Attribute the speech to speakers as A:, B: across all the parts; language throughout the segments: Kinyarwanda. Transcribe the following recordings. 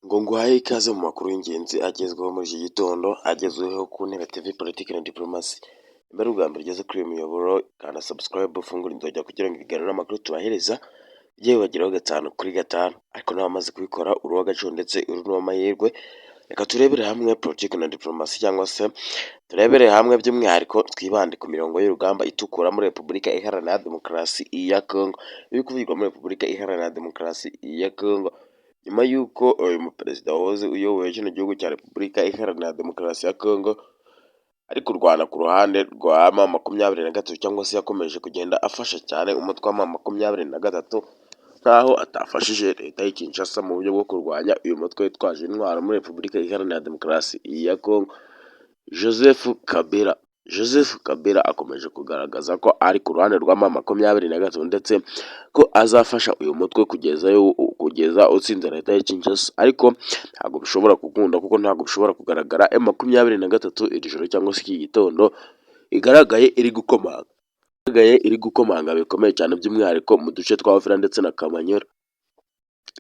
A: Ngo nguhaye ikaze mu makuru y'ingenzi agezweho muri iki gitondo, agezweho ku Ntebe TV Politiki na Diplomasi. Niba ari ubwa mbere ugeze kuri uyu muyoboro, kanda subscribe, ufungure inzogera kugira ngo ibiganiro n'amakuru tubahereza bijye bibageraho 5/5. Ariko nawe wamaze kubikora uri uw'agaciro ndetse uri n'uw'amahirwe, reka turebere hamwe politiki na diplomasi, cyangwa se turebere hamwe by'umwihariko twibande ku mirongo y'urugamba itukura muri Repubulika Iharanira Demokarasi ya Congo. Ibiri kuvugirwa muri Repubulika Iharanira Demokarasi ya Congo nyuma y'uko uyu muperezida wahoze uyoboye kino gihugu cya Repubulika Iharanira Demokarasi ya Congo ari kurwana ku ruhande rwa M23, cyangwa se yakomeje kugenda afasha cyane umutwe wa M23 nkaho atafashije leta y'i Kinshasa mu buryo bwo kurwanya uyu mutwe witwaje intwaro muri Repubulika Iharanira Demokarasi ya Congo. Joseph Kabila akomeje kugaragaza ko ari ku ruhande rwa M23 ndetse ko azafasha uyu mutwe kugeza utsinze leta y'i Kinshasa, ariko ntabwo bishobora gukunda kuko ntabwo bishobora kugaragara M23 iri joro cyangwa se iki gitondo igaragaye iri gukomanga bikomeye cyane, by'umwihariko mu duce twa Uvira ndetse na Kamanyola.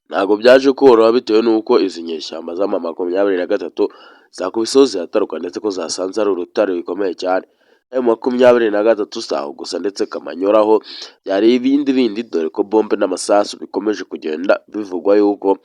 A: Ntabwo byaje koroha bitewe n'uko izi nyeshyamba za M23 zakubiseho zirataruka ndetse ko zasanze ari urutare bikomeye cyane. M23 si aho gusa ndetse Kamanyola ho byari ibindi, dore ko bombe n'amasasu bikomeje kugenda bivugwa yuko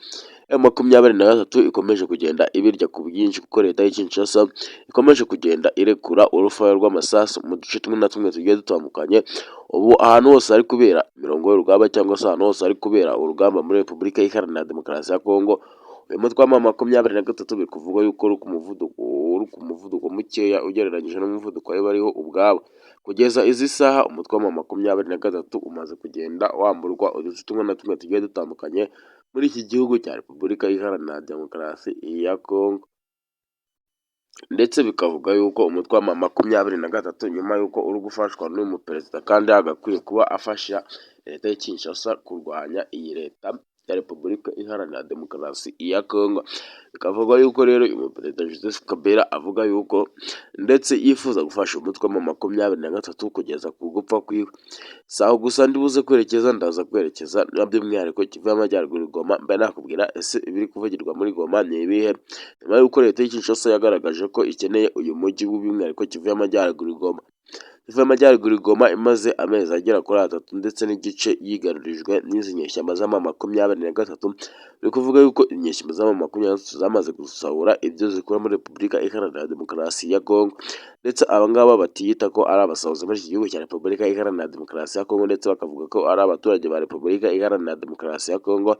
A: M23 ikomeje kugenda ibirya ku bwinshi, kuko leta y'i Kinshasa ikomeje kugenda irekura urufaya rw'amasasu mu duce tumwe na tumwe tugiye dutandukanye. Ubu ahantu hose hari kubera imirongo y'urugamba, cyangwa se ahantu hose hari kubera urugamba muri Repubulika Iharanira Demokarasi ya Congo, uyu mutwe wa M23 biri kuvugwa yuko uri ku muvuduko mukeya ugereranyije n'umuvuduko wari bariho ubwabo. Kugeza izi saha umutwe wa M23 umaze kugenda wamburwa uduce tumwe na tumwe tugiye dutandukanye muri iki gihugu cya Repubulika Iharanira Demokarasi ya Congo, ndetse bikavuga yuko umutwe wa M23 nyuma y'uko uri gufashwa n'uyu muperezida kandi agakwiye kuba afasha leta y'i Kinshasa kurwanya iyi leta ya Repubulika Iharanira Demokarasi ya Congo. Bikavuga yuko rero uyu muperezida Joseph Kabila avuga yuko ndetse yifuza gufasha umutwe wa M23 kugeza ku gupfa kwiwe. Si aho gusa ndaza kwerekeza by'umwihariko Kivu y'Amajyaruguru, Goma. Mbe nakubwira ese ibiri kuvugirwa muri Goma ni ibihe? Nyuma y'uko leta y'i Kinshasa yagaragaje ko ikeneye uyu mujyi by'umwihariko Kivu y'Amajyaruguru, Goma. Kivu y'Amajyaruguru, Goma imaze amezi agera kuri 3 ndetse n'igice yigarurijwe n'izi nyeshyamba za M23. Biri kuvuga yuko inyeshyamba za M23 zamaze gusahura ibyo zikora muri Repubulika Iharanira Demokarasi ya Congo, ndetse abangaba batiyita ko ari abasahuzi muri iki gihugu cya Repubulika Iharanira Demokarasi ya Congo, ndetse bakavuga ko ari abaturage ba Repubulika Iharanira Demokarasi ya Congo.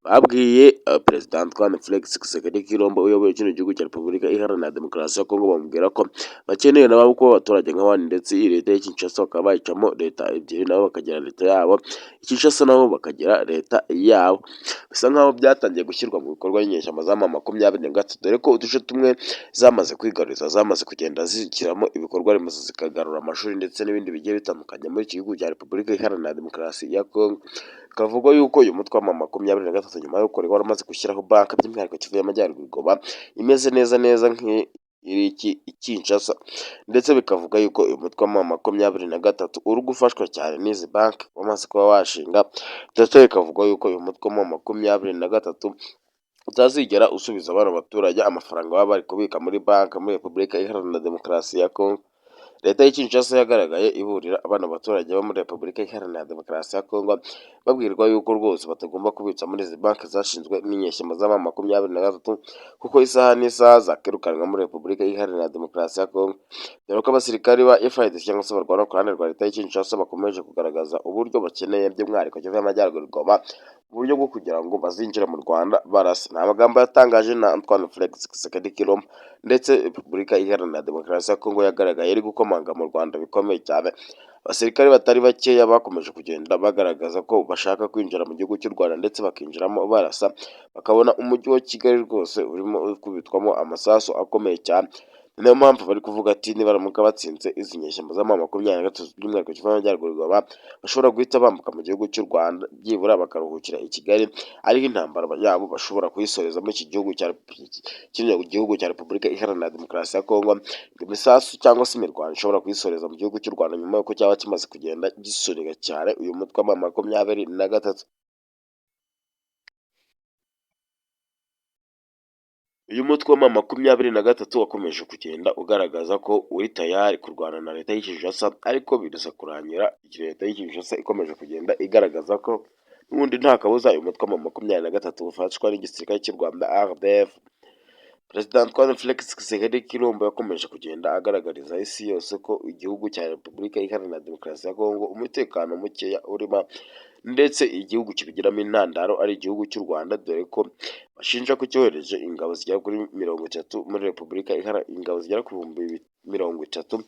A: Babwiye Perezida Antoine Felix Tshisekedi Tshilombo uyoboye kino gihugu cya Repubulika Iharanira Demokarasi ya Congo, bamubwira ko bakeneye nabo kuba abaturage nk'abandi, ndetse iyi leta y'i Kinshasa bakaba bayicamo leta ebyiri, nabo bakagira leta yabo, Kinshasa nabo bakagira leta yabo. Bisa nkaho byatangiye gushyirwa mu bikorwa n'inyeshyamba za M23, dore ko uduce tumwe zamaze kwigaruriza, zamaze kugenda zishyiramo ibikorwa remezo, zikagarura amashuri ndetse n'ibindi bigiye bitandukanye muri iki gihugu cya Repubulika Iharanira Demokarasi ya Congo. Bikavugwa yuko uyu mutwe wa M23 nyuma y'uko wari waramaze gushyiraho banki by'umwihariko Kivu y'Amajyaruguru, Goma imeze neza nk'iri Kinshasa, ndetse bikavuga yuko uyu mutwe wa M23 uri gufashwa cyane n'izi banki wamaze kuba washinga, ndetse bikavugwa yuko uyu mutwe wa M23 utazigera usubiza abana baturage amafaranga baba bari kubika muri banki muri Repubulika Iharanira Demokarasi ya Congo. Leta y'i Kinshasa yagaragaye iburira abana baturage bo muri Repubulika Iharanira Demokarasi ya Congo, babwirwa yuko rwose batagomba kubitsa muri izi banki zashinzwe n'inyeshyamba za M23, kuko isaha n'isaha zakirukanwa muri Repubulika Iharanira Demokarasi ya Congo. Dore ko abasirikari ba FARDC cyangwa se barwana ku ruhande rwa leta y'i Kinshasa bakomeje kugaragaza uburyo bakeneye by'umwihariko Kivu y'Amajyaruguru, Goma, mu buryo bwo kugira ngo bazinjire mu Rwanda barasa. Ni amagambo yatangaje na Antoine Felix Tshisekedi Tshilombo, ndetse Repubulika Iharanira Demokarasi ya Congo yagaragaye iri gukomanga mu Rwanda bikomeye cyane. Abasirikare batari bakeya bakomeje kugenda bagaragaza ko bashaka kwinjira mu gihugu cy'u Rwanda, ndetse bakinjiramo barasa, bakabona umujyi wa Kigali rwose urimo kubitwamo amasasu akomeye cyane. Niyo mpamvu bari kuvuga ati nibaramuka batsinze izi nyeshyamba za M23 by'umwihariko Kivu y'Amajyaruguru, Goma, bashobora guhita bambuka mu gihugu cy'u Rwanda, byibura bakaruhukira i Kigali, ariho intambara yabo bashobora kuyisoreza muri iki gihugu cya Repubulika Iharanira Demokarasi ya Congo. Imisasu cyangwa se imirwano ishobora kuyisoreza mu gihugu cy'u Rwanda nyuma y'uko cyaba kimaze kugenda gisurira cyane uyu mutwe wa M23. Uyu mutwe wa M23 wakomeje kugenda ugaragaza ko uri tayari kurwana na leta y'i Kinshasa, ariko biza kurangira leta y'i Kinshasa ikomeje kugenda igaragaza ko n'ubundi nta kabuza uyu mutwe wa M23 ufashwa n'igisirikare cy'u Rwanda RDF. Perezida Antoine Felix Tshisekedi Tshilombo yakomeje kugenda agaragariza isi yose ko igihugu cya Repubulika Iharanira Demokarasi ya Kongo umutekano mukeya urimo, ndetse igihugu kibigiramo intandaro ari igihugu cy'u Rwanda, dore ko bashinja ko cyohereje ingabo zigera kuri 30 muri Repubulika ingabo zigera ku bihumbi 30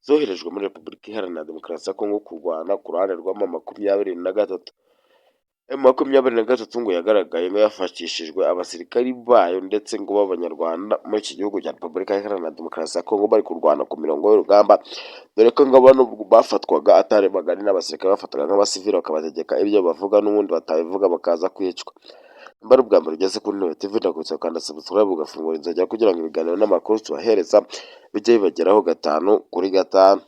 A: zoherejwe muri Repubulika Iharanira Demokarasi ya Kongo kurwana ku ruhande rwa M23. M23 ngo yagaragaye ngo yafashishijwe abasirikari bayo ndetse ngo b'Abanyarwanda muri iki gihugu cya Repubulika Iharanira Demokarasi ya Kongo bari kurwana ku mirongo y'urugamba, dore ko ngo abantu bafatwaga atari bagari n'abasirikare bafatwaga nk'abasivili bakabategeka ibyo bavuga, n'ubundi batabivuga bakaza kwicwa. Nimba ari ubwa mbere ugeze kuri None TV ndakubutsa ukanda subscribe ugafungura inzogera kugira ngo ibiganiro n'amakuru tubahereza bijye bibageraho 5 kuri 5.